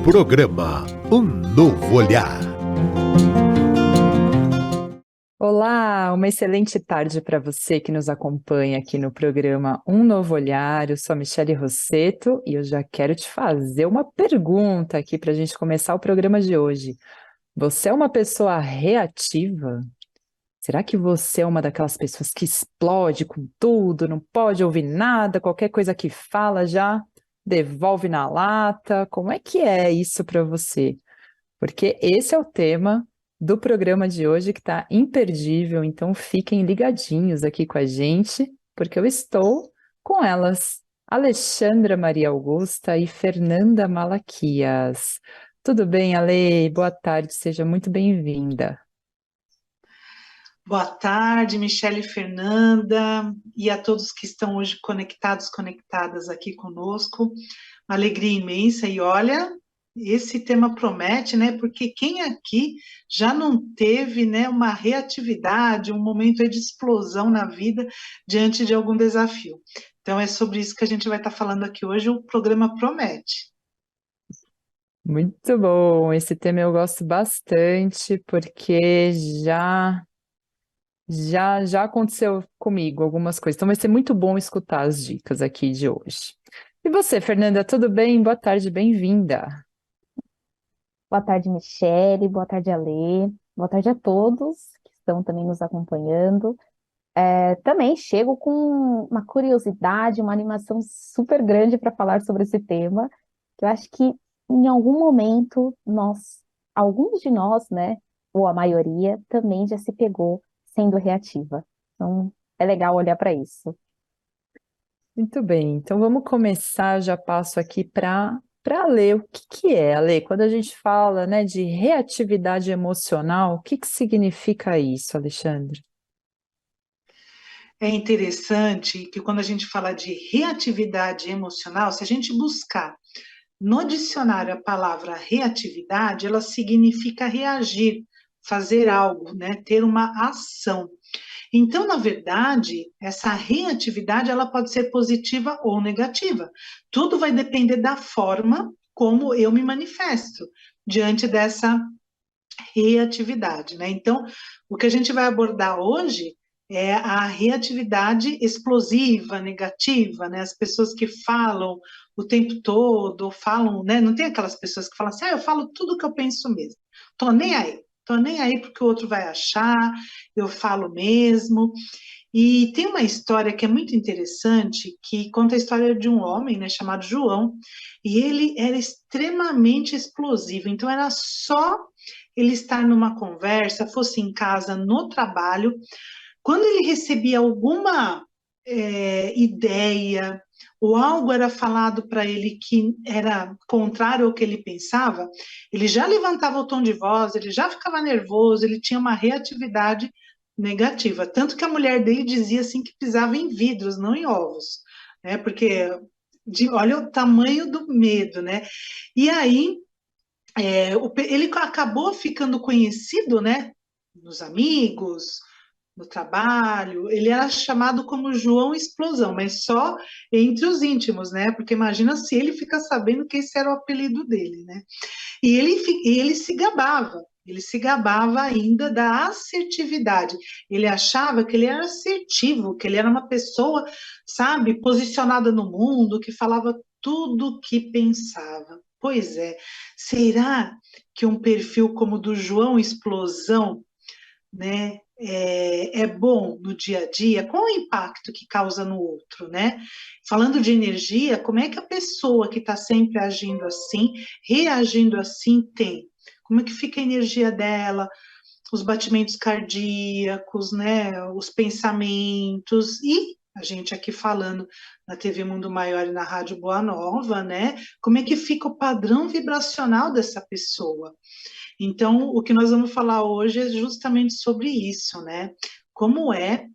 Programa Um Novo Olhar. Olá, uma excelente tarde para você que nos acompanha aqui no programa Um Novo Olhar. Eu sou a Michele Rosseto e eu já quero te fazer uma pergunta aqui para a gente começar o programa de hoje. Você é uma pessoa reativa? Será que você é uma daquelas pessoas que explode com tudo, não pode ouvir nada, qualquer coisa que fala já devolve na lata? Como é isso para você? Porque esse é o tema do programa de hoje que está imperdível, então fiquem ligadinhos aqui com a gente, porque eu estou com elas, Alexandra Maria Augusta e Fernanda Malaquias. Tudo bem, Ale? Boa tarde, seja muito bem-vinda. Boa tarde, Michele e Fernanda, e a todos que estão hoje conectadas aqui conosco. Uma alegria imensa, e olha, esse tema promete, né? Porque quem aqui já não teve, né, uma reatividade, um momento aí de explosão na vida diante de algum desafio. Então é sobre isso que a gente vai estar falando aqui hoje, o programa promete. Muito bom, esse tema eu gosto bastante, porque já aconteceu comigo algumas coisas, então vai ser muito bom escutar as dicas aqui de hoje. E você, Fernanda, tudo bem? Boa tarde, bem-vinda. Boa tarde, Michele. Boa tarde, Alê. Boa tarde a todos que estão também nos acompanhando. Também chego com uma curiosidade, uma animação super grande para falar sobre esse tema, que eu acho que em algum momento alguns de nós, né, ou a maioria, também já se pegou sendo reativa. Então, é legal olhar para isso. Muito bem, então vamos começar, já passo aqui para ler o que é, Ale, quando a gente fala, né, de reatividade emocional, o que significa isso, Alexandre? É interessante que quando a gente fala de reatividade emocional, se a gente buscar no dicionário, a palavra reatividade, ela significa reagir, fazer algo, né? Ter uma ação. Então, na verdade, essa reatividade ela pode ser positiva ou negativa. Tudo vai depender da forma como eu me manifesto diante dessa reatividade, né? Então, o que a gente vai abordar hoje é a reatividade explosiva, negativa, né? As pessoas que falam o tempo todo, falam, né? Não tem aquelas pessoas que falam assim, eu falo tudo o que eu penso mesmo. Tô nem aí porque o outro vai achar, eu falo mesmo. E tem uma história que é muito interessante, que conta a história de um homem, né, chamado João, e ele era extremamente explosivo, então era só ele estar numa conversa, fosse em casa, no trabalho, quando ele recebia alguma ideia ou algo era falado para ele que era contrário ao que ele pensava, ele já levantava o tom de voz, ele já ficava nervoso, ele tinha uma reatividade negativa. Tanto que a mulher dele dizia assim que pisava em vidros, não em ovos, né? Porque olha o tamanho do medo, né? E aí ele acabou ficando conhecido, né? Nos amigos, no trabalho, ele era chamado como João Explosão, mas só entre os íntimos, né? Porque imagina se ele fica sabendo que esse era o apelido dele, né? E ele ele se gabava ainda da assertividade. Ele achava que ele era assertivo, que ele era uma pessoa, sabe, posicionada no mundo, que falava tudo o que pensava. Pois é, será que um perfil como o do João Explosão, né, é bom no dia a dia? Qual o impacto que causa no outro, né? Falando de energia, como é que a pessoa que está sempre agindo assim, reagindo assim, tem? Como é que fica a energia dela, os batimentos cardíacos, né, os pensamentos e a gente aqui falando na TV Mundo Maior e na Rádio Boa Nova, né? Como é que fica o padrão vibracional dessa pessoa? Então, o que nós vamos falar hoje é justamente sobre isso, né? Como é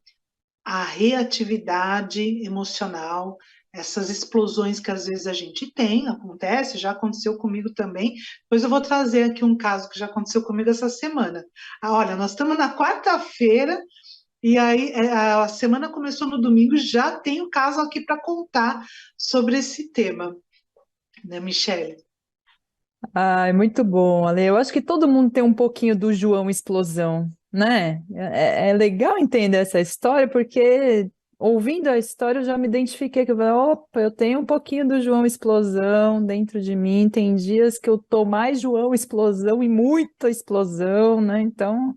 a reatividade emocional, essas explosões que às vezes a gente tem, acontece, já aconteceu comigo também. Depois eu vou trazer aqui um caso que já aconteceu comigo essa semana. Olha, nós estamos na quarta-feira e aí a semana começou no domingo, já tenho caso aqui para contar sobre esse tema, né, Michele? Ai, muito bom, Ale. Eu acho que todo mundo tem um pouquinho do João Explosão, né? É legal entender essa história, porque ouvindo a história eu já me identifiquei, que eu falei, opa, eu tenho um pouquinho do João Explosão dentro de mim. Tem dias que eu tô mais João Explosão e muita explosão, né? Então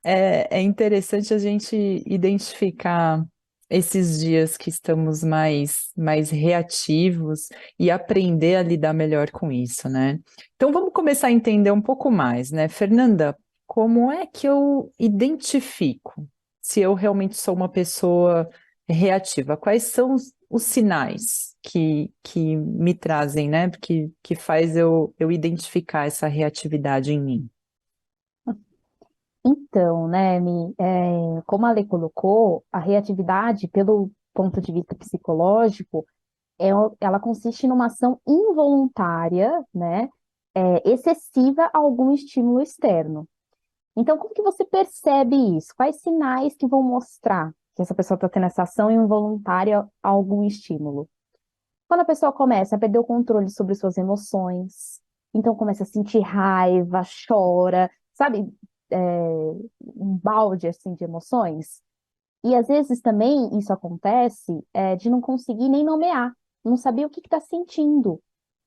é interessante a gente identificar esses dias que estamos mais reativos e aprender a lidar melhor com isso, né? Então vamos começar a entender um pouco mais, né? Fernanda, como é que eu identifico se eu realmente sou uma pessoa reativa? Quais são os sinais que me trazem, né? Que faz eu identificar essa reatividade em mim? Então, né, como a Lê colocou, a reatividade, pelo ponto de vista psicológico, ela consiste numa ação involuntária, né, excessiva a algum estímulo externo. Então, como que você percebe isso? Quais sinais que vão mostrar que essa pessoa está tendo essa ação involuntária a algum estímulo? Quando a pessoa começa a perder o controle sobre suas emoções, então começa a sentir raiva, chora, sabe, é, um balde assim de emoções. E às vezes também isso acontece de não conseguir nem nomear, não saber o que está sentindo,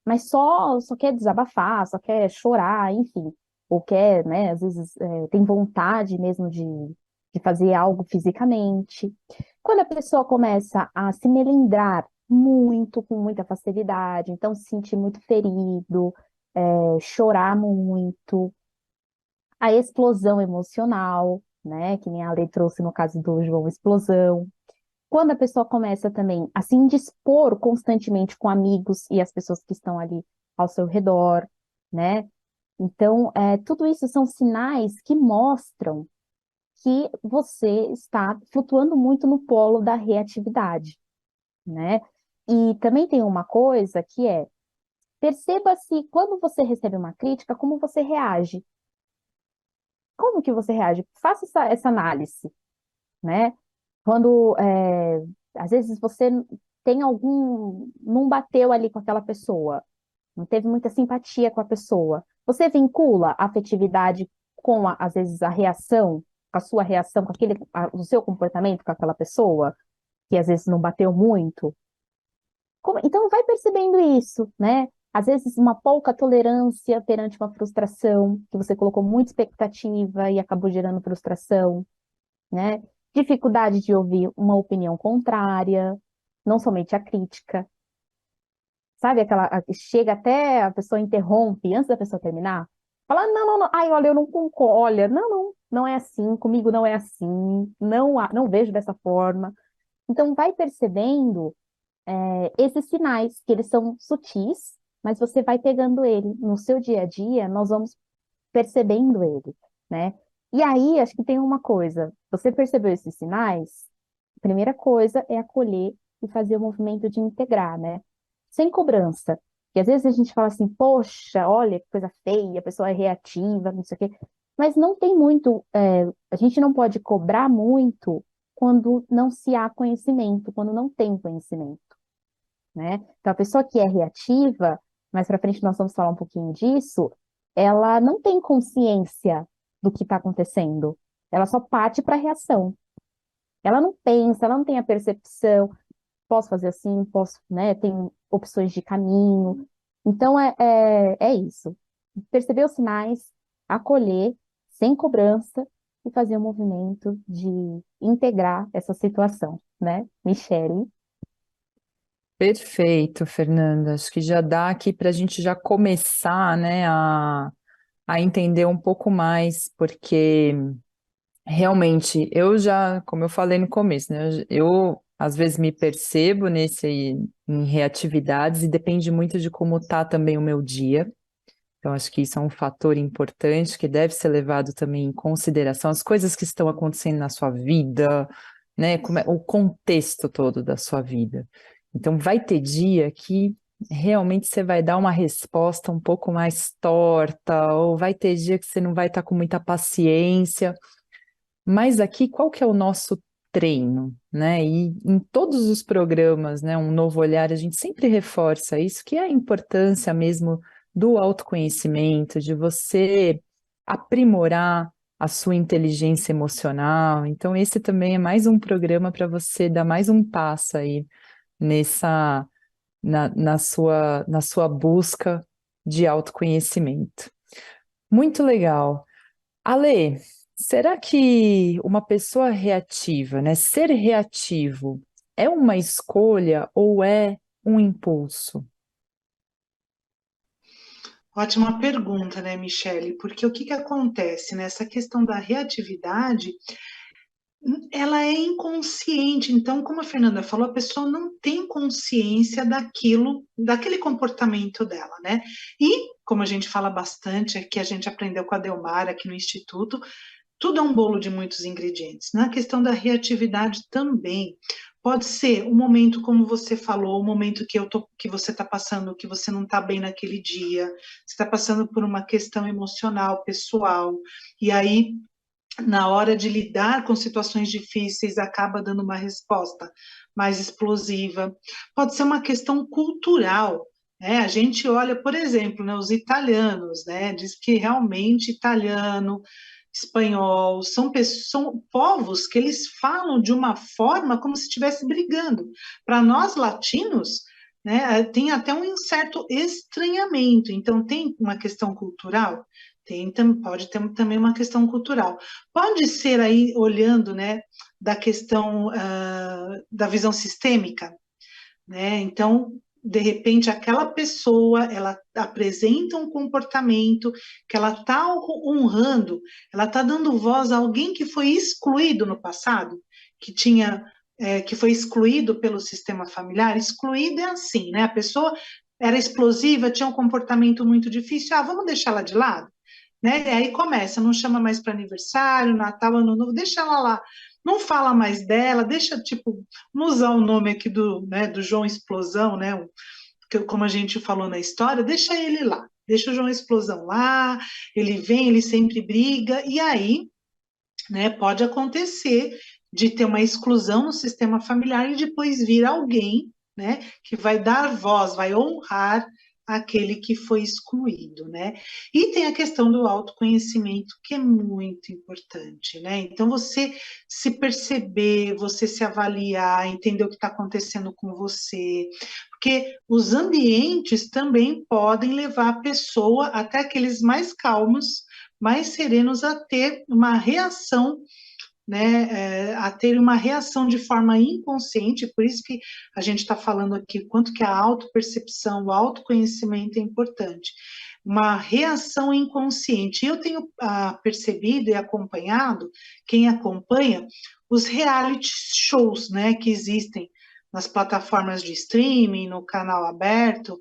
mas só quer desabafar, só quer chorar, enfim, ou quer, né, às vezes tem vontade mesmo de fazer algo fisicamente. Quando a pessoa começa a se melindrar muito, com muita facilidade, então se sentir muito ferido, chorar muito, a explosão emocional, né, que nem a Lei trouxe no caso do João Explosão. Quando a pessoa começa também a se indispor constantemente com amigos e as pessoas que estão ali ao seu redor, né? Então, tudo isso são sinais que mostram que você está flutuando muito no polo da reatividade, né? E também tem uma coisa que perceba se quando você recebe uma crítica, como você reage. Como que você reage? Faça essa análise, né? Quando, às vezes, você tem não bateu ali com aquela pessoa, não teve muita simpatia com a pessoa, você vincula a afetividade com, às vezes, a reação, com a sua reação, com o seu comportamento com aquela pessoa, que às vezes não bateu muito. Então, vai percebendo isso, né? Às vezes, uma pouca tolerância perante uma frustração, que você colocou muita expectativa e acabou gerando frustração, né? Dificuldade de ouvir uma opinião contrária, não somente a crítica. Sabe chega até a pessoa interrompe antes da pessoa terminar? Fala, não, não, não, ai, olha, eu não concordo, olha, não, não, não é assim, comigo não é assim, não vejo dessa forma. Então, vai percebendo esses sinais, que eles são sutis, mas você vai pegando ele no seu dia a dia, nós vamos percebendo ele, né? E aí, acho que tem uma coisa, você percebeu esses sinais? A primeira coisa é acolher e fazer o movimento de integrar, né? Sem cobrança. E às vezes a gente fala assim, poxa, olha que coisa feia, a pessoa é reativa, não sei o quê. Mas não tem muito, a gente não pode cobrar muito quando não se há conhecimento, quando não tem conhecimento, né? Então, a pessoa que é reativa, mais para frente nós vamos falar um pouquinho disso, ela não tem consciência do que está acontecendo. Ela só parte para a reação. Ela não pensa, ela não tem a percepção, posso fazer assim, posso, né? Tem opções de caminho. Então, é isso. Perceber os sinais, acolher, sem cobrança, e fazer o movimento de integrar essa situação, né? Michele. Perfeito, Fernanda. Acho que já dá aqui para a gente já começar, né, a entender um pouco mais, porque realmente eu já, como eu falei no começo, né, eu às vezes me percebo em reatividades e depende muito de como tá também o meu dia. Então, acho que isso é um fator importante que deve ser levado também em consideração, as coisas que estão acontecendo na sua vida, né? O contexto todo da sua vida. Então, vai ter dia que realmente você vai dar uma resposta um pouco mais torta, ou vai ter dia que você não vai estar com muita paciência. Mas aqui, qual que é o nosso treino, né? E em todos os programas, né, um novo olhar, a gente sempre reforça isso, que é a importância mesmo do autoconhecimento, de você aprimorar a sua inteligência emocional. Então, esse também é mais um programa para você dar mais um passo aí nessa, na sua busca de autoconhecimento. Muito legal. Ale, será que uma pessoa reativa, né, ser reativo é uma escolha ou é um impulso? Ótima pergunta, né, Michele? Porque o que que acontece nessa questão da reatividade, ela é inconsciente. Então, como a Fernanda falou, a pessoa não tem consciência daquilo, daquele comportamento dela, né? E, como a gente fala bastante, que a gente aprendeu com a Delmar aqui no Instituto, tudo é um bolo de muitos ingredientes. Na questão da reatividade também. Pode ser um momento, como você falou, um momento que você está passando, que você não está bem naquele dia, você está passando por uma questão emocional, pessoal, e aí, na hora de lidar com situações difíceis, acaba dando uma resposta mais explosiva. Pode ser uma questão cultural, né? A gente olha, por exemplo, né, os italianos, né? Diz que realmente italiano, espanhol, são povos que eles falam de uma forma como se estivesse brigando. Para nós latinos, né, tem até um certo estranhamento. Então, tem uma questão cultural? Tem, pode ter também uma questão cultural. Pode ser aí, olhando, né, da questão da visão sistêmica, né? Então, de repente, aquela pessoa, ela apresenta um comportamento que ela está honrando, ela está dando voz a alguém que foi excluído no passado, que tinha, que foi excluído pelo sistema familiar. Excluído é assim, né? A pessoa era explosiva, tinha um comportamento muito difícil, vamos deixá-la de lado, né? E aí começa, não chama mais para aniversário, Natal, Ano Novo, deixa ela lá, não fala mais dela, deixa, tipo, vamos usar o nome aqui do, né, do João Explosão, né? Como a gente falou na história, deixa ele lá, deixa o João Explosão lá, ele vem, ele sempre briga, e aí, né, pode acontecer de ter uma exclusão no sistema familiar e depois vir alguém, né, que vai dar voz, vai honrar aquele que foi excluído, né? E tem a questão do autoconhecimento, que é muito importante, né? Então, você se perceber, você se avaliar, entender o que está acontecendo com você, porque os ambientes também podem levar a pessoa, até aqueles mais calmos, mais serenos, a ter uma reação, né, a ter uma reação de forma inconsciente. Por isso que a gente está falando aqui quanto que a autopercepção, o autoconhecimento é importante. Uma reação inconsciente. Eu tenho percebido e acompanhado, quem acompanha, os reality shows, né, que existem nas plataformas de streaming, no canal aberto.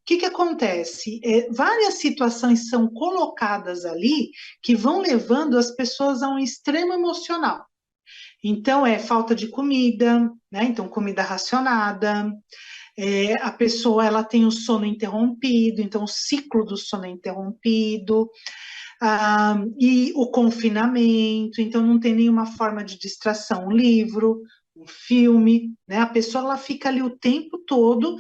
Que acontece? Várias situações são colocadas ali que vão levando as pessoas a um extremo emocional. Então, é falta de comida, né? Então, comida racionada, a pessoa ela tem o sono interrompido, então o ciclo do sono é interrompido, e o confinamento, então não tem nenhuma forma de distração, um livro, um filme, né? A pessoa ela fica ali o tempo todo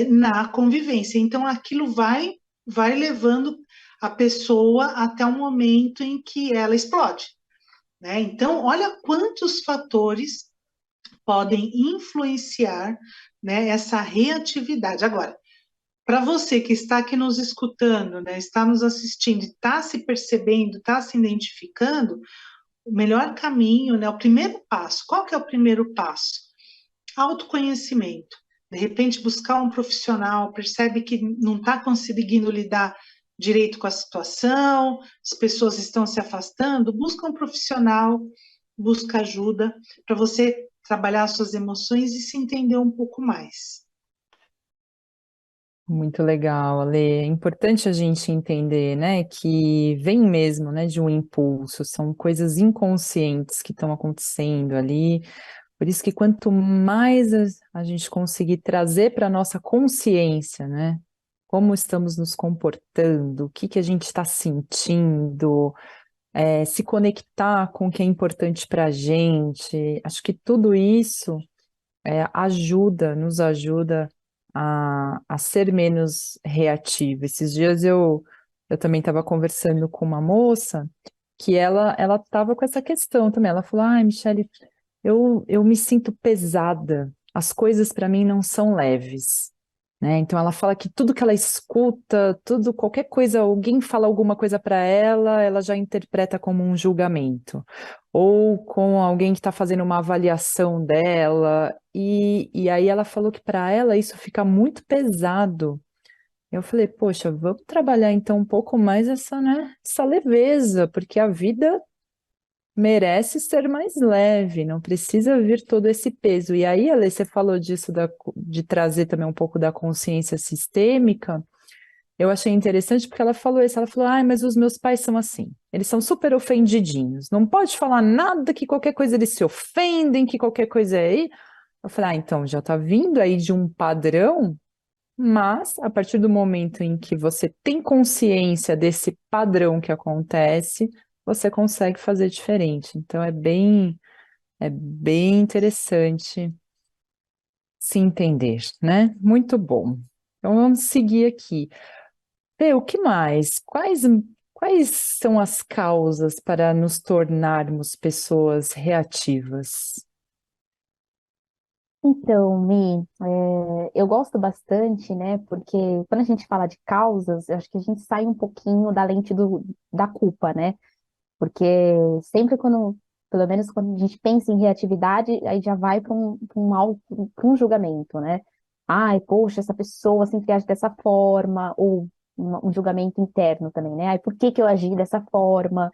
na convivência. Então, aquilo vai levando a pessoa até o momento em que ela explode, né? Então, olha quantos fatores podem influenciar, né, essa reatividade. Agora, para você que está aqui nos escutando, né, está nos assistindo, está se percebendo, está se identificando, o melhor caminho, né, o primeiro passo, qual que é o primeiro passo? Autoconhecimento. De repente, buscar um profissional, percebe que não está conseguindo lidar direito com a situação, as pessoas estão se afastando, busca um profissional, busca ajuda para você trabalhar suas emoções e se entender um pouco mais. Muito legal, Ale. É importante a gente entender, né, que vem mesmo, né, de um impulso, são coisas inconscientes que estão acontecendo ali. Por isso que quanto mais a gente conseguir trazer para a nossa consciência, né, como estamos nos comportando, o que que a gente está sentindo, se conectar com o que é importante para a gente, acho que tudo isso nos ajuda a ser menos reativa. Esses dias eu também estava conversando com uma moça que ela estava com essa questão também. Ela falou: ai, Michele, eu me sinto pesada, as coisas para mim não são leves. Né? Então ela fala que tudo que ela escuta, tudo, qualquer coisa, alguém fala alguma coisa para ela já interpreta como um julgamento, ou com alguém que está fazendo uma avaliação dela, e aí ela falou que para ela isso fica muito pesado. Eu falei, poxa, vamos trabalhar então um pouco mais essa, né, essa leveza, porque a vida merece ser mais leve, não precisa vir todo esse peso. E aí, Ale, você falou disso de trazer também um pouco da consciência sistêmica. Eu achei interessante porque ela falou isso. Ela falou: ai, mas os meus pais são assim. Eles são super ofendidinhos. Não pode falar nada, que qualquer coisa eles se ofendem, que qualquer coisa é aí. Eu falei: ah, então já tá vindo aí de um padrão, mas a partir do momento em que você tem consciência desse padrão que acontece, você consegue fazer diferente. Então é bem interessante se entender, né? Muito bom. Então vamos seguir aqui. Fê, o que mais? Quais são as causas para nos tornarmos pessoas reativas? Então, Mi, eu gosto bastante, né? Porque quando a gente fala de causas, eu acho que a gente sai um pouquinho da lente da culpa, né? Porque sempre quando, pelo menos quando a gente pensa em reatividade, aí já vai pra um julgamento, né? Ai, poxa, essa pessoa sempre age dessa forma, ou um julgamento interno também, né? Ai, por que que eu agi dessa forma?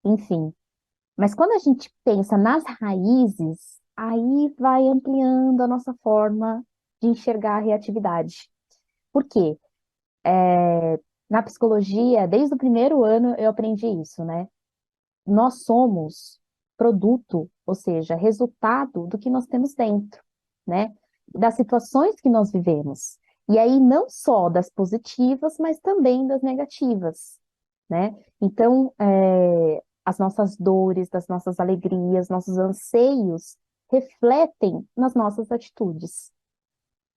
Enfim. Mas quando a gente pensa nas raízes, aí vai ampliando a nossa forma de enxergar a reatividade. Por quê? Na psicologia, desde o primeiro ano eu aprendi isso, né? Nós somos produto, ou seja, resultado do que nós temos dentro, né? Das situações que nós vivemos. E aí, não só das positivas, mas também das negativas, né? Então, as nossas dores, das nossas alegrias, nossos anseios refletem nas nossas atitudes,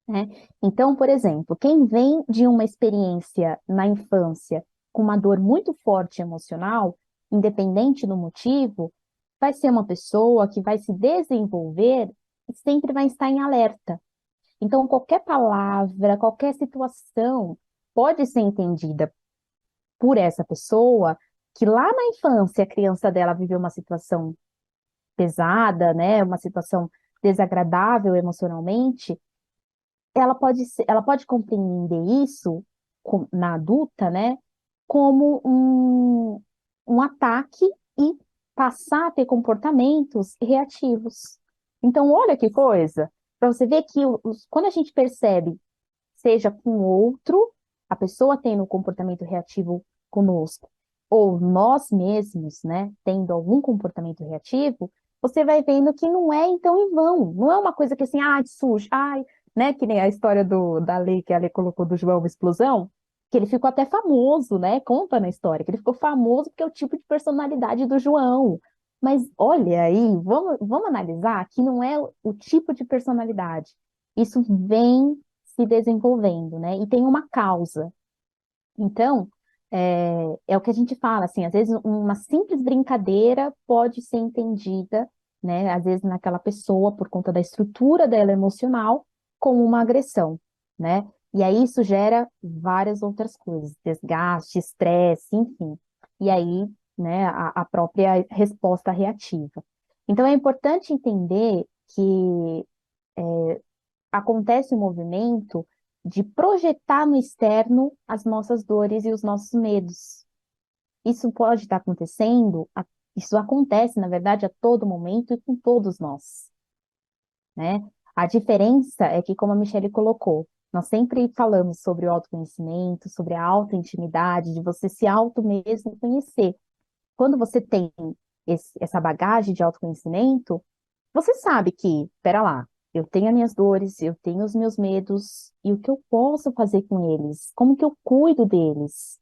né? Então, por exemplo, quem vem de uma experiência na infância com uma dor muito forte emocional, independente do motivo, vai ser uma pessoa que vai se desenvolver e sempre vai estar em alerta. Então, qualquer palavra, qualquer situação pode ser entendida por essa pessoa que lá na infância a criança dela viveu uma situação pesada, né, uma situação desagradável emocionalmente, ela pode compreender isso na adulta, né, como um ataque e passar a ter comportamentos reativos. Então, olha que coisa, para você ver que quando a gente percebe, seja com o outro, a pessoa tendo um comportamento reativo conosco, ou nós mesmos, né, tendo algum comportamento reativo, você vai vendo que não é então em vão, não é uma coisa que assim, ai, sujo, ai, né, que nem a história da lei que a lei colocou do João Explosão, que ele ficou até famoso, né, conta na história, que ele ficou famoso porque é o tipo de personalidade do João. Mas olha aí, vamos analisar que não é o tipo de personalidade. Isso vem se desenvolvendo, né? E tem uma causa. Então, é o que a gente fala, assim, às vezes uma simples brincadeira pode ser entendida, né? Às vezes naquela pessoa, por conta da estrutura dela emocional, como uma agressão, né? E aí isso gera várias outras coisas, desgaste, estresse, enfim. E aí, né, a própria resposta reativa. Então, é importante entender que acontece o movimento de projetar no externo as nossas dores e os nossos medos. Isso pode estar acontecendo, isso acontece, na verdade, a todo momento e com todos nós, né? A diferença é que, como a Michelle colocou, nós sempre falamos sobre o autoconhecimento, sobre a autointimidade, de você se auto mesmo conhecer. Quando você tem essa bagagem de autoconhecimento, você sabe que, pera lá, eu tenho as minhas dores, eu tenho os meus medos, e o que eu posso fazer com eles? Como que eu cuido deles,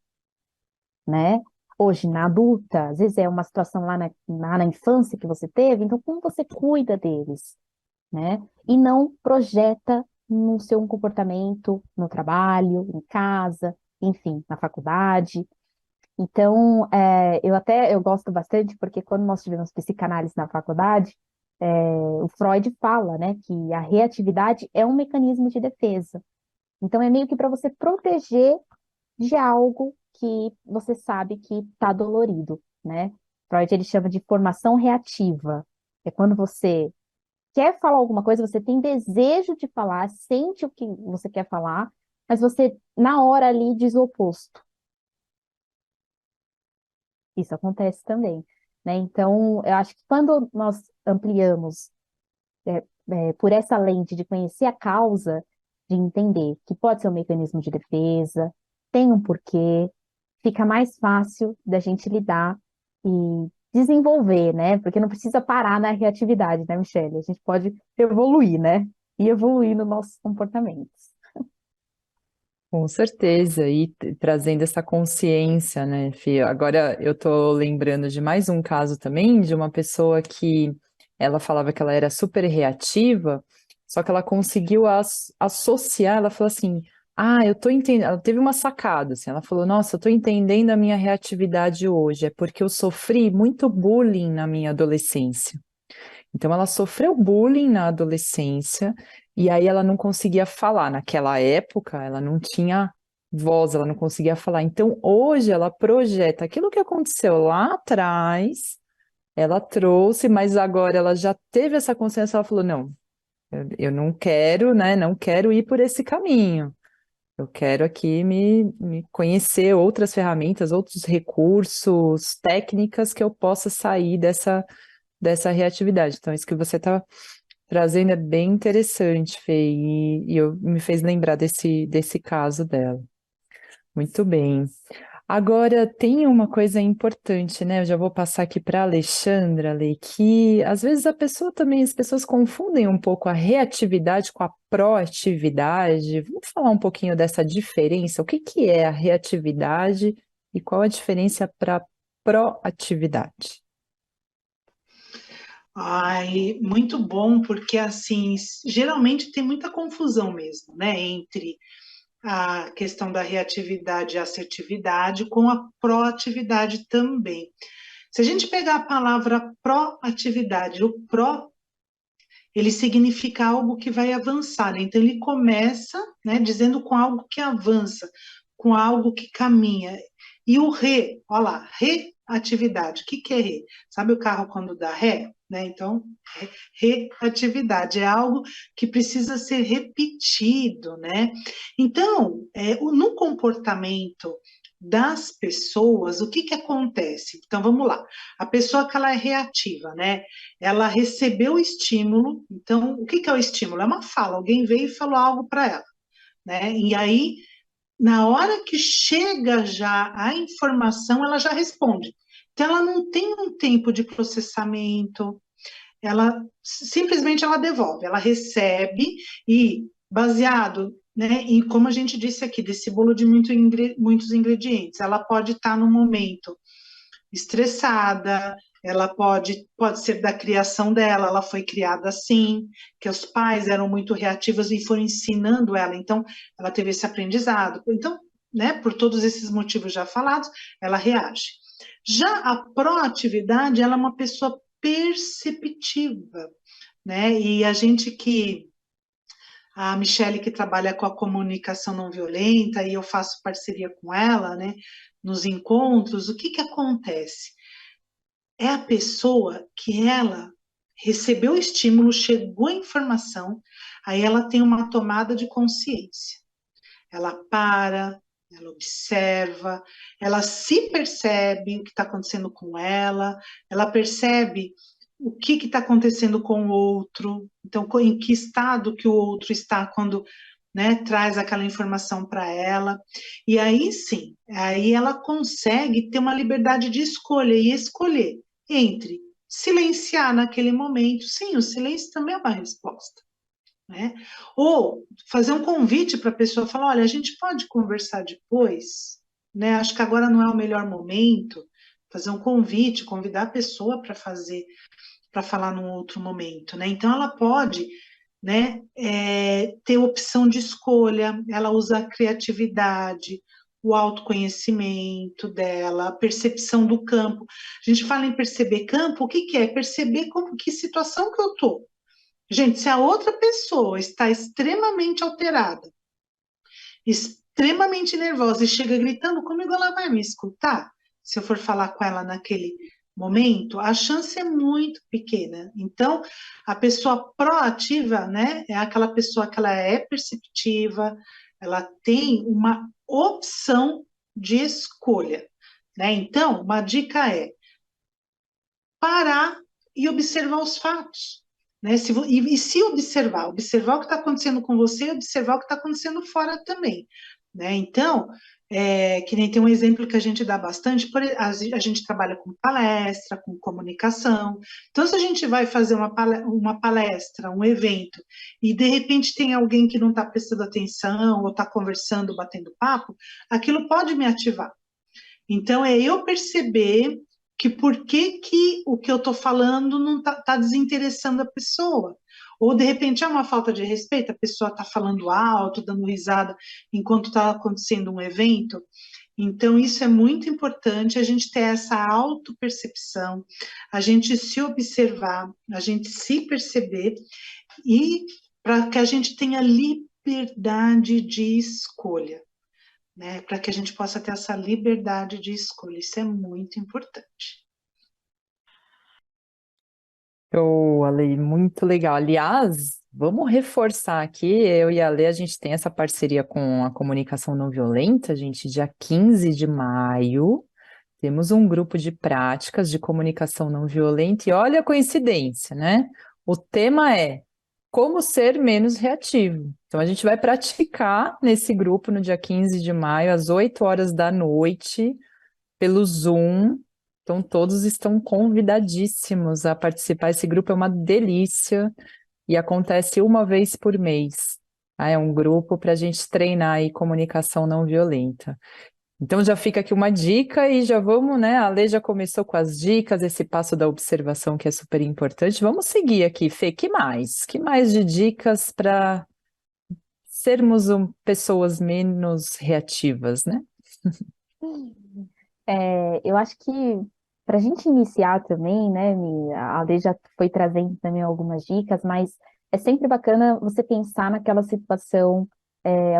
né? Hoje, na adulta, às vezes é uma situação lá na infância que você teve, então como você cuida deles, né? E não projeta no seu comportamento no trabalho, em casa, enfim, na faculdade. Então, eu gosto bastante, porque quando nós tivemos psicanálise na faculdade, o Freud fala, né, que a reatividade é um mecanismo de defesa. Então, é meio que para você proteger de algo que você sabe que está dolorido, né? Freud, ele chama de formação reativa. É quando você quer falar alguma coisa, você tem desejo de falar, sente o que você quer falar, mas você, na hora ali, diz o oposto. Isso acontece também, né? Então, eu acho que quando nós ampliamos por essa lente de conhecer a causa, de entender que pode ser um mecanismo de defesa, tem um porquê, fica mais fácil da gente lidar e desenvolver, né? Porque não precisa parar na reatividade, né, Michelle? A gente pode evoluir, né? E evoluir nos nossos comportamentos. Com certeza, e trazendo essa consciência, né, Fia? Agora eu tô lembrando de mais um caso também, de uma pessoa que ela falava que ela era super reativa, só que ela conseguiu associar, ela falou assim, eu tô entendendo, ela teve uma sacada, assim, ela falou, nossa, eu tô entendendo a minha reatividade hoje, é porque eu sofri muito bullying na minha adolescência. Então, ela sofreu bullying na adolescência e aí ela não conseguia falar. Naquela época, ela não tinha voz, ela não conseguia falar. Então, hoje, ela projeta aquilo que aconteceu lá atrás, ela trouxe, mas agora ela já teve essa consciência, ela falou: não, eu não quero, né? Não quero ir por esse caminho. Eu quero aqui me conhecer outras ferramentas, outros recursos, técnicas que eu possa sair dessa reatividade. Então, isso que você está trazendo é bem interessante, Fê, e me fez lembrar desse caso dela. Muito bem. Agora, tem uma coisa importante, né? Eu já vou passar aqui para a Alexandra, Lê, que às vezes as pessoas confundem um pouco a reatividade com a proatividade. Vamos falar um pouquinho dessa diferença? O que que é a reatividade e qual a diferença para proatividade? Ai, muito bom, porque assim, geralmente tem muita confusão mesmo, né, entre a questão da reatividade e assertividade com a proatividade também. Se a gente pegar a palavra proatividade, o pró, ele significa algo que vai avançar, né? Então ele começa, né, dizendo com algo que avança, com algo que caminha. E o re, olha lá, reatividade. O que que é re? Sabe o carro quando dá ré? Né? Então, reatividade é algo que precisa ser repetido, né? Então, no comportamento das pessoas, o que que acontece? Então, vamos lá. A pessoa que ela é reativa, né? Ela recebeu o estímulo. Então, o que que é o estímulo? É uma fala. Alguém veio e falou algo para ela, né? E aí, na hora que chega já a informação, ela já responde. Então, ela não tem um tempo de processamento, ela simplesmente ela devolve, ela recebe e baseado, né, em como a gente disse aqui, desse bolo de muitos ingredientes, ela pode estar no momento estressada, ela pode ser da criação dela, ela foi criada assim, que os pais eram muito reativos e foram ensinando ela, então ela teve esse aprendizado. Então, né, por todos esses motivos já falados, ela reage. Já a proatividade, ela é uma pessoa perceptiva, né? E a Michelle que trabalha com a comunicação não violenta e eu faço parceria com ela, né? Nos encontros, o que que acontece? É a pessoa que ela recebeu o estímulo, chegou a informação, aí ela tem uma tomada de consciência. Ela para, ela observa, ela se percebe o que está acontecendo com ela percebe o que está acontecendo com o outro, então em que estado que o outro está quando, né, traz aquela informação para ela, e aí sim, aí ela consegue ter uma liberdade de escolha e escolher entre silenciar naquele momento, sim, o silêncio também é uma resposta, né? Ou fazer um convite para a pessoa, falar, olha, a gente pode conversar depois, né? Acho que agora não é o melhor momento. Fazer um convite, convidar a pessoa para falar num outro momento, né? Então ela pode né? Ter opção de escolha, ela usa a criatividade, o autoconhecimento dela, a percepção do campo. A gente fala em perceber campo, o que que é? Perceber que situação que eu estou. Gente, se a outra pessoa está extremamente alterada, extremamente nervosa e chega gritando comigo, ela vai me escutar? Se eu for falar com ela naquele momento, a chance é muito pequena. Então, a pessoa proativa, né, é aquela pessoa que ela é perceptiva, ela tem uma opção de escolha, né? Então, uma dica é parar e observar os fatos. Né? E se observar o que está acontecendo com você e observar o que está acontecendo fora também. Né? Então, que nem tem um exemplo que a gente dá bastante, a gente trabalha com palestra, com comunicação. Então, se a gente vai fazer uma palestra, um evento, e de repente tem alguém que não está prestando atenção, ou está conversando, batendo papo, aquilo pode me ativar. Então, é eu perceber que por que o que eu estou falando não está desinteressando a pessoa. Ou, de repente, é uma falta de respeito, a pessoa está falando alto, dando risada, enquanto está acontecendo um evento. Então, isso é muito importante, a gente ter essa autopercepção, a gente se observar, a gente se perceber, e para que a gente tenha liberdade de escolha, né? Para que a gente possa ter essa liberdade de escolha. Isso é muito importante. Show, Ale, muito legal. Aliás, vamos reforçar aqui, eu e a Ale, a gente tem essa parceria com a Comunicação Não Violenta, gente, dia 15 de maio, temos um grupo de práticas de comunicação não violenta, e olha a coincidência, né? O tema é como ser menos reativo. Então, a gente vai praticar nesse grupo no dia 15 de maio, às 8 horas da noite, pelo Zoom. Então, todos estão convidadíssimos a participar. Esse grupo é uma delícia e acontece uma vez por mês. É um grupo para a gente treinar aí comunicação não violenta. Então, já fica aqui uma dica e já vamos, né? A Lê já começou com as dicas, esse passo da observação que é super importante. Vamos seguir aqui, Fê. Que mais? Que mais de dicas para sermos pessoas menos reativas, né? Eu acho que para a gente iniciar também, né, a Lei já foi trazendo também algumas dicas, mas é sempre bacana você pensar naquela situação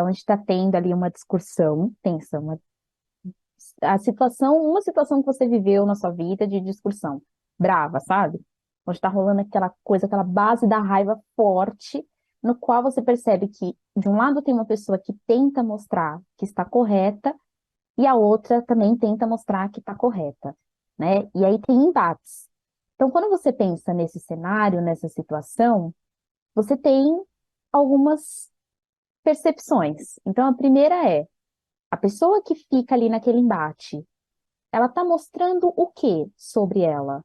onde está tendo ali uma discussão, pensa, uma situação que você viveu na sua vida de discussão, brava, sabe? Onde está rolando aquela coisa, aquela base da raiva forte, no qual você percebe que, de um lado, tem uma pessoa que tenta mostrar que está correta, e a outra também tenta mostrar que está correta, né? E aí tem embates. Então, quando você pensa nesse cenário, nessa situação, você tem algumas percepções. Então, a primeira é, a pessoa que fica ali naquele embate, ela está mostrando o que sobre ela?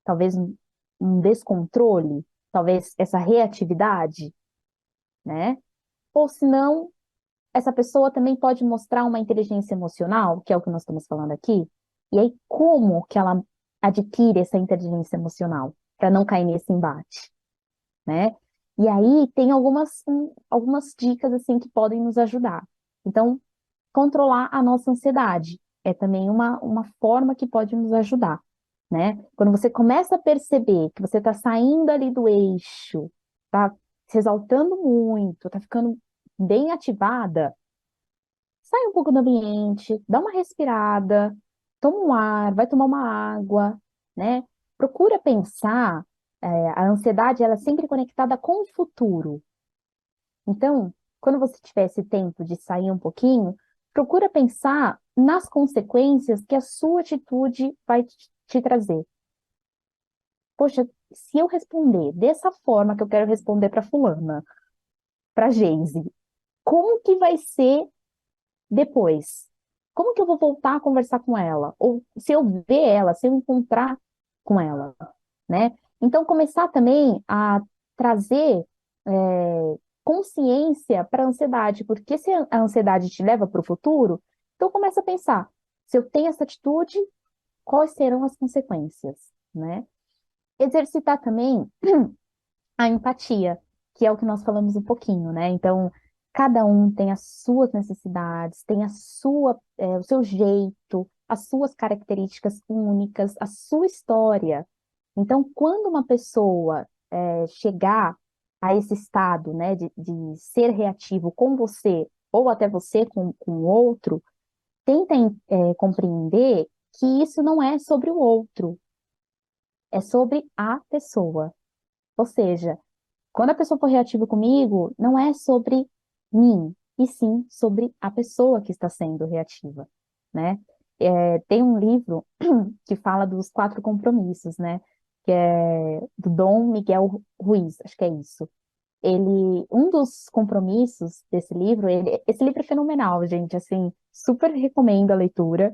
Talvez um descontrole, talvez essa reatividade, né? Ou se não, essa pessoa também pode mostrar uma inteligência emocional, que é o que nós estamos falando aqui. E aí, como que ela adquire essa inteligência emocional para não cair nesse embate, né? E aí tem algumas dicas assim que podem nos ajudar. Então, controlar a nossa ansiedade é também uma forma que pode nos ajudar, né? Quando você começa a perceber que você está saindo ali do eixo, tá se exaltando muito, tá ficando bem ativada, sai um pouco do ambiente, dá uma respirada, toma um ar, vai tomar uma água, né? Procura pensar, a ansiedade ela é sempre conectada com o futuro. Então, quando você tiver esse tempo de sair um pouquinho, procura pensar nas consequências que a sua atitude vai te trazer. Poxa, se eu responder dessa forma que eu quero responder para fulana, para Geise, como que vai ser depois? Como que eu vou voltar a conversar com ela? Ou se eu ver ela, se eu encontrar com ela, né? Então, começar também a trazer consciência para a ansiedade, porque se a ansiedade te leva para o futuro, então começa a pensar, se eu tenho essa atitude, quais serão as consequências, né? Exercitar também a empatia, que é o que nós falamos um pouquinho, né? Então, cada um tem as suas necessidades, tem o seu jeito, as suas características únicas, a sua história. Então, quando uma pessoa chegar a esse estado, né, de ser reativo com você, ou até você com o outro, tentem compreender que isso não é sobre o outro, é sobre a pessoa. Ou seja, quando a pessoa for reativa comigo, não é sobre mim, e sim sobre a pessoa que está sendo reativa, né? Tem um livro que fala dos 4 compromissos, né? Que é do Dom Miguel Ruiz, acho que é isso. Um dos compromissos desse livro, esse livro é fenomenal, gente, assim, super recomendo a leitura,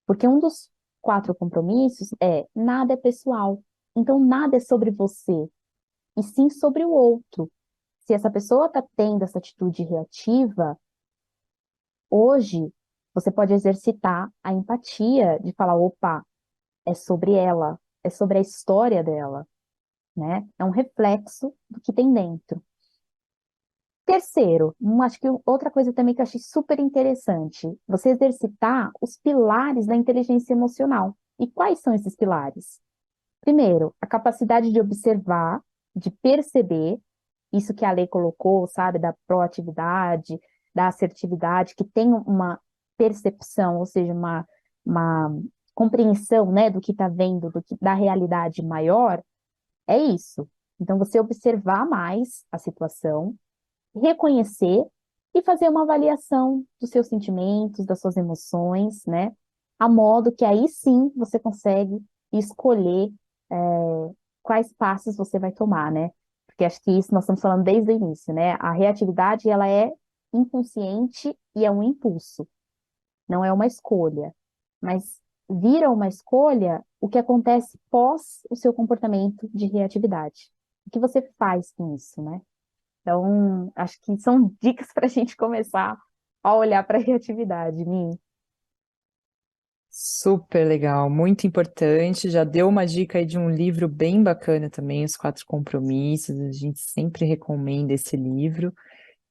porque um dos 4 compromissos é nada é pessoal. Então, nada é sobre você, e sim sobre o outro. Se essa pessoa está tendo essa atitude reativa, hoje você pode exercitar a empatia de falar, opa, é sobre ela, é sobre a história dela, né? É um reflexo do que tem dentro. Terceiro, acho que outra coisa também que eu achei super interessante, você exercitar os pilares da inteligência emocional. E quais são esses pilares? Primeiro, a capacidade de observar, de perceber, isso que a lei colocou, sabe, da proatividade, da assertividade, que tem uma percepção, ou seja, uma compreensão, né, do que está vendo, da realidade maior, é isso. Então, você observar mais a situação, reconhecer e fazer uma avaliação dos seus sentimentos, das suas emoções, né, a modo que aí sim você consegue escolher quais passos você vai tomar, né? Porque acho que isso nós estamos falando desde o início, né? A reatividade, ela é inconsciente e é um impulso, não é uma escolha. Mas vira uma escolha o que acontece pós o seu comportamento de reatividade. O que você faz com isso, né? Então, acho que são dicas para a gente começar a olhar para a reatividade, Mi. Super legal, muito importante. Já deu uma dica aí de um livro bem bacana também, Os 4 Compromissos. A gente sempre recomenda esse livro.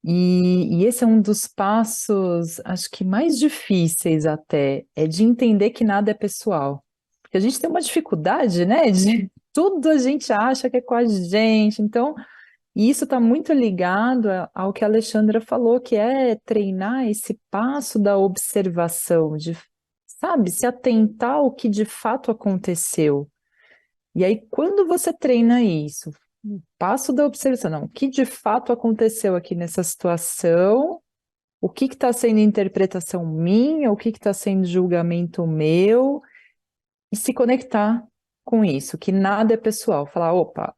E esse é um dos passos, acho que mais difíceis até, é de entender que nada é pessoal. Porque a gente tem uma dificuldade, né? De tudo a gente acha que é com a gente. Então, e isso está muito ligado ao que a Alexandra falou, que é treinar esse passo da observação, de, sabe, se atentar ao que de fato aconteceu. E aí, quando você treina isso, passo da observação, não, o que de fato aconteceu aqui nessa situação, o que está sendo interpretação minha, o que está sendo julgamento meu, e se conectar com isso, que nada é pessoal. Falar, opa,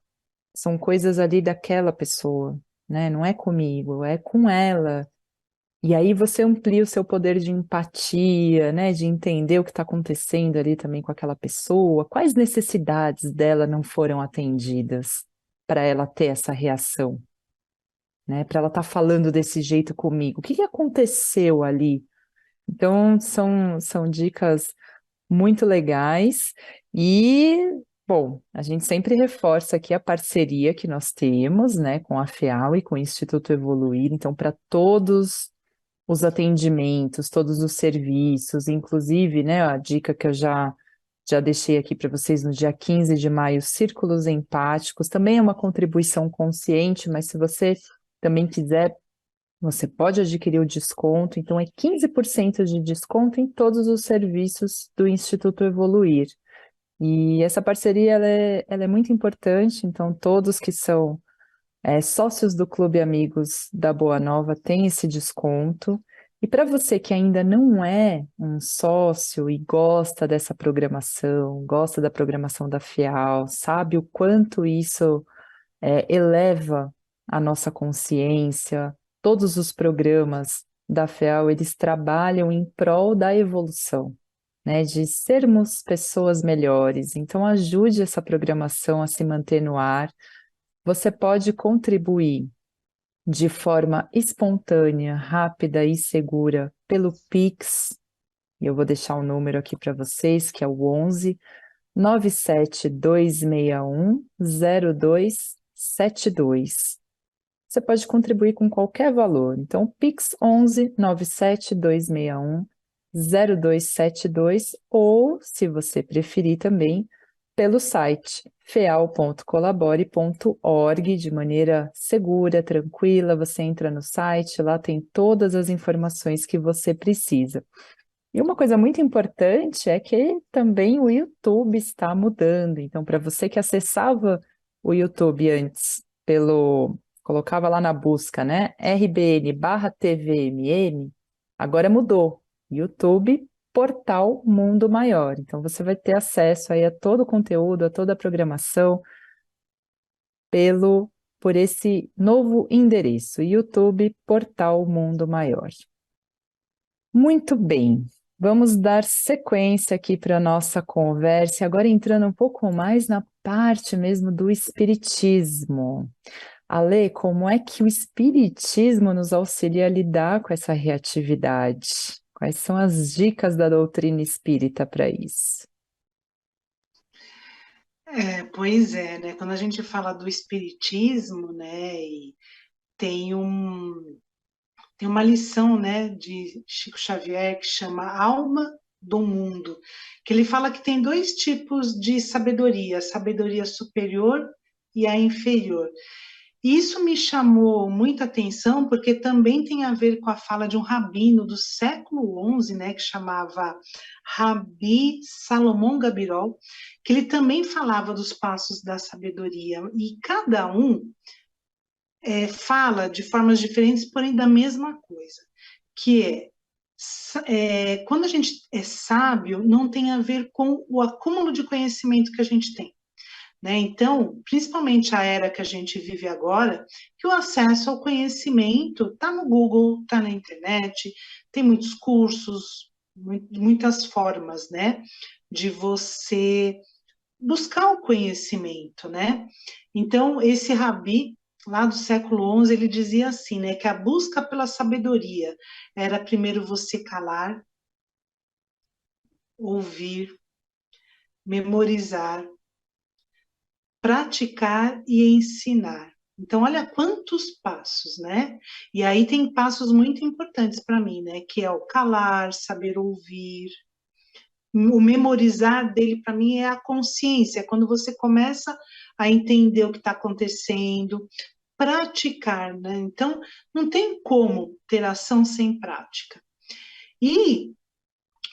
são coisas ali daquela pessoa, né? Não é comigo, é com ela. E aí você amplia o seu poder de empatia, né? De entender o que está acontecendo ali também com aquela pessoa, quais necessidades dela não foram atendidas para ela ter essa reação, né? Para ela estar falando desse jeito comigo. O que que aconteceu ali? Então, são dicas muito legais e, bom, a gente sempre reforça aqui a parceria que nós temos, né, com a FEAL e com o Instituto Evoluir. Então, para todos os atendimentos, todos os serviços, inclusive, né, a dica que eu já deixei aqui para vocês no dia 15 de maio, círculos empáticos, também é uma contribuição consciente, mas se você também quiser, você pode adquirir o desconto, então é 15% de desconto em todos os serviços do Instituto Evoluir. E essa parceria ela é muito importante, então todos que são sócios do Clube Amigos da Boa Nova têm esse desconto. E para você que ainda não é um sócio e gosta dessa programação, gosta da programação da FIAL, sabe o quanto isso eleva a nossa consciência, todos os programas da FEAL, eles trabalham em prol da evolução, né, de sermos pessoas melhores. Então, ajude essa programação a se manter no ar. Você pode contribuir de forma espontânea, rápida e segura pelo Pix. Eu vou deixar o número aqui para vocês, que é o 11 97261 0272. Você pode contribuir com qualquer valor. Então, Pix 11 97 261 0272 ou, se você preferir também, pelo site feal.colabore.org, de maneira segura, tranquila. Você entra no site, lá tem todas as informações que você precisa. E uma coisa muito importante é que também o YouTube está mudando. Então, para você que acessava o YouTube antes colocava lá na busca, né? RBN/TVMM, agora mudou. YouTube, Portal Mundo Maior. Então, você vai ter acesso aí a todo o conteúdo, a toda a programação por esse novo endereço, YouTube, Portal Mundo Maior. Muito bem, vamos dar sequência aqui para a nossa conversa, agora entrando um pouco mais na parte mesmo do espiritismo. Ale, como é que o espiritismo nos auxilia a lidar com essa reatividade? Quais são as dicas da doutrina espírita para isso? Pois é, né? Quando a gente fala do espiritismo, né, e tem tem uma lição, né, de Chico Xavier que chama Alma do Mundo, que ele fala que tem dois tipos de sabedoria, a sabedoria superior e a inferior. E isso me chamou muita atenção porque também tem a ver com a fala de um rabino do século XI, né, que chamava Rabi Salomão Gabirol, que ele também falava dos passos da sabedoria. E cada um fala de formas diferentes, porém da mesma coisa, que quando a gente é sábio, não tem a ver com o acúmulo de conhecimento que a gente tem. Né? Então, principalmente a era que a gente vive agora, que o acesso ao conhecimento está no Google, está na internet, tem muitos cursos, muitas formas, né, de você buscar o conhecimento, né? Então, esse Rabi, lá do século XI, ele dizia assim, né, que a busca pela sabedoria era primeiro você calar, ouvir, memorizar, praticar e ensinar. Então, olha quantos passos, né? E aí tem passos muito importantes para mim, né? Que é o calar, saber ouvir. O memorizar dele, para mim, é a consciência, é quando você começa a entender o que está acontecendo, praticar, né? Então, não tem como ter ação sem prática. E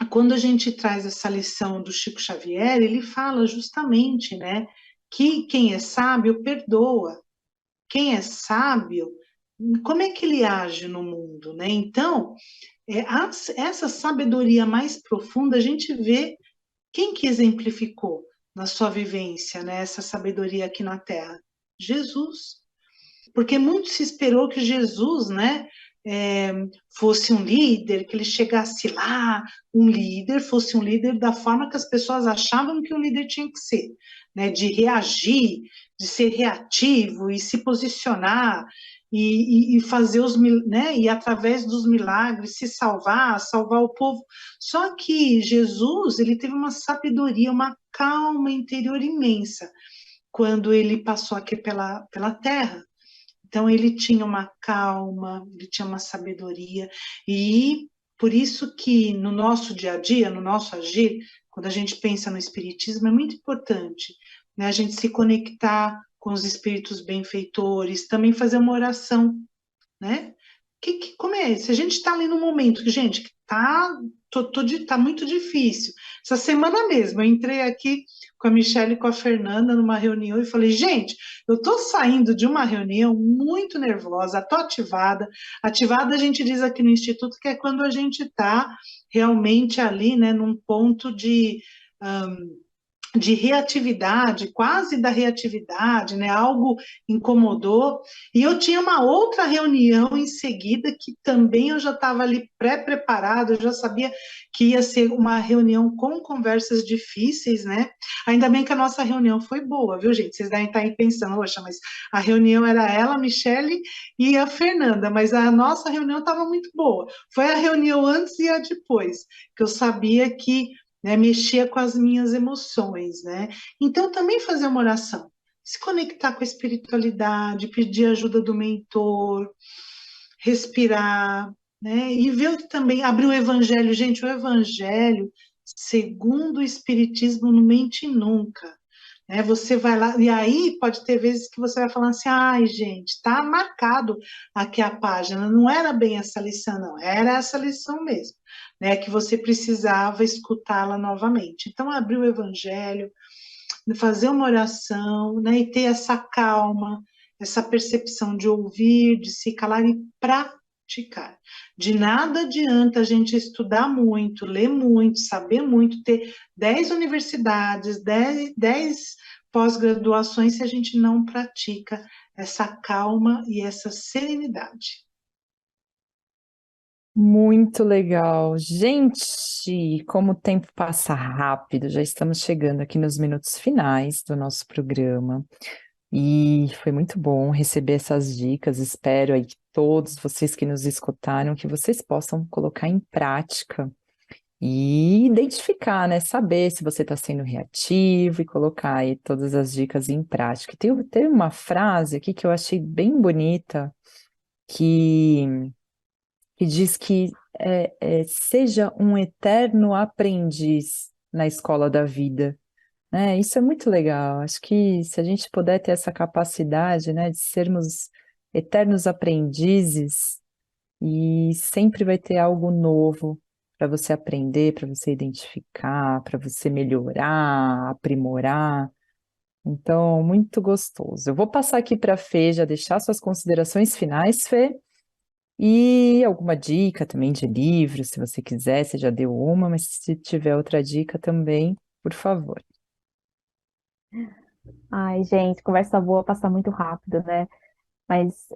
quando a gente traz essa lição do Chico Xavier, ele fala justamente, né, que quem é sábio perdoa. Quem é sábio, como é que ele age no mundo, né? Então, essa sabedoria mais profunda, a gente vê quem que exemplificou na sua vivência, né, essa sabedoria aqui na Terra? Jesus. Porque muito se esperou que Jesus, né, fosse um líder, que ele chegasse lá, fosse um líder da forma que as pessoas achavam que o líder tinha que ser, né, de reagir, de ser reativo e se posicionar e fazer né, e através dos milagres se salvar o povo. Só que Jesus, ele teve uma sabedoria, uma calma interior imensa quando ele passou aqui pela terra. Então, ele tinha uma calma, ele tinha uma sabedoria, e por isso que no nosso dia a dia, no nosso agir, quando a gente pensa no espiritismo, é muito importante, né, a gente se conectar com os espíritos benfeitores, também fazer uma oração, né? Como é? Se a gente está ali no momento que, gente, que tá muito difícil. Essa semana mesmo, eu entrei aqui com a Michelle e com a Fernanda numa reunião e falei, gente, eu estou saindo de uma reunião muito nervosa, estou ativada. Ativada a gente diz aqui no Instituto que é quando a gente está realmente ali, né, num ponto de reatividade, quase da reatividade, né? Algo incomodou. E eu tinha uma outra reunião em seguida que também eu já estava ali pré-preparado, eu já sabia que ia ser uma reunião com conversas difíceis, né? Ainda bem que a nossa reunião foi boa, viu, gente? Vocês devem estar aí pensando, poxa, mas a reunião era ela, a Michelle e a Fernanda, mas a nossa reunião estava muito boa. Foi a reunião antes e a depois, que eu sabia que, né, mexia com as minhas emoções, né? Então, também fazer uma oração, se conectar com a espiritualidade, pedir ajuda do mentor, respirar, né? E ver também, abrir o evangelho. Gente, o evangelho, segundo o Espiritismo, não mente nunca. Né? Você vai lá, e aí pode ter vezes que você vai falar assim, ai, gente, tá marcado aqui a página, não era bem essa lição, não, era essa lição mesmo, né? Que você precisava escutá-la novamente. Então, abrir o evangelho, fazer uma oração, né? E ter essa calma, essa percepção de ouvir, de se calar e praticar. De nada adianta a gente estudar muito, ler muito, saber muito, ter 10 universidades, 10 pós-graduações se a gente não pratica essa calma e essa serenidade. Muito legal. Gente, como o tempo passa rápido, já estamos chegando aqui nos minutos finais do nosso programa. E foi muito bom receber essas dicas. Espero aí que todos vocês que nos escutaram, que vocês possam colocar em prática e identificar, né? Saber se você está sendo reativo e colocar aí todas as dicas em prática. Tem uma frase aqui que eu achei bem bonita, que diz que seja um eterno aprendiz na escola da vida. Né? Isso é muito legal. Acho que se a gente puder ter essa capacidade, né, de sermos eternos aprendizes, e sempre vai ter algo novo para você aprender, para você identificar, para você melhorar, aprimorar. Então, muito gostoso. Eu vou passar aqui para a Fê, já deixar suas considerações finais, Fê. E alguma dica também de livro, se você quiser, você já deu uma, mas se tiver outra dica também, por favor. Ai, gente, conversa boa passa muito rápido, né? Mas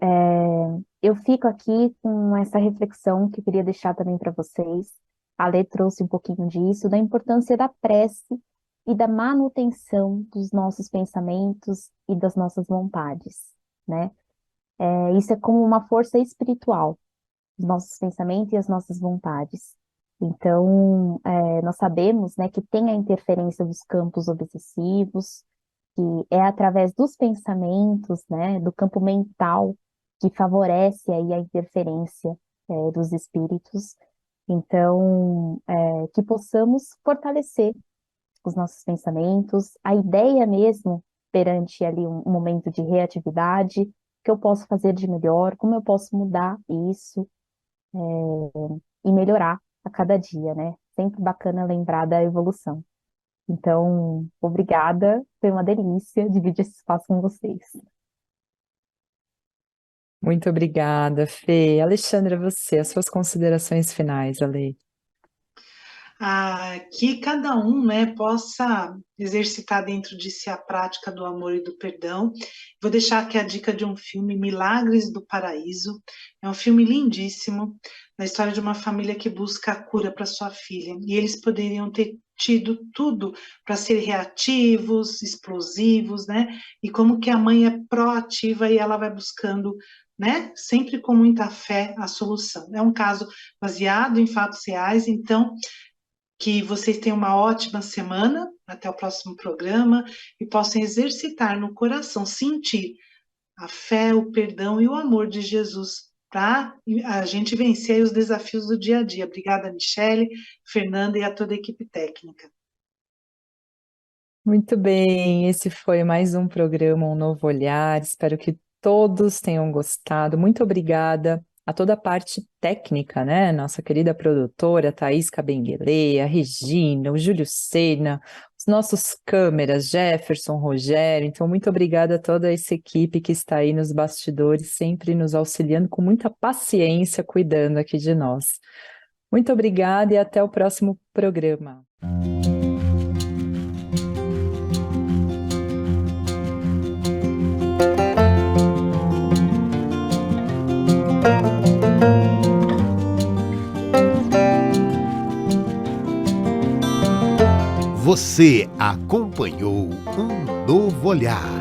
eu fico aqui com essa reflexão que eu queria deixar também para vocês. A Lê trouxe um pouquinho disso, da importância da prece e da manutenção dos nossos pensamentos e das nossas vontades, né? Isso é como uma força espiritual, os nossos pensamentos e as nossas vontades. Então, nós sabemos, né, que tem a interferência dos campos obsessivos, que é através dos pensamentos, né, do campo mental, que favorece aí a interferência dos espíritos. Então, que possamos fortalecer os nossos pensamentos, a ideia mesmo perante ali um momento de reatividade, o que eu posso fazer de melhor, como eu posso mudar isso e melhorar a cada dia, né? Sempre bacana lembrar da evolução. Então, obrigada, foi uma delícia dividir esse espaço com vocês. Muito obrigada, Fê. Alexandra, você, as suas considerações finais, Ale. Que cada um, né, possa exercitar dentro de si a prática do amor e do perdão. Vou deixar aqui a dica de um filme, Milagres do Paraíso. É um filme lindíssimo, na história de uma família que busca a cura para sua filha. E eles poderiam ter tido tudo para ser reativos, explosivos, né? E como que a mãe é proativa e ela vai buscando, né, sempre com muita fé, a solução. É um caso baseado em fatos reais, então que vocês tenham uma ótima semana, até o próximo programa, e possam exercitar no coração, sentir a fé, o perdão e o amor de Jesus para a gente vencer os desafios do dia a dia. Obrigada, Michele, Fernanda e a toda a equipe técnica. Muito bem, esse foi mais um programa Um Novo Olhar. Espero que todos tenham gostado. Muito obrigada a toda a parte técnica, né? Nossa querida produtora, Thaís Cabenguele, a Regina, o Júlio Sena, os nossos câmeras, Jefferson, Rogério. Então, muito obrigada a toda essa equipe que está aí nos bastidores, sempre nos auxiliando com muita paciência, cuidando aqui de nós. Muito obrigada e até o próximo programa. Você acompanhou Um Novo Olhar.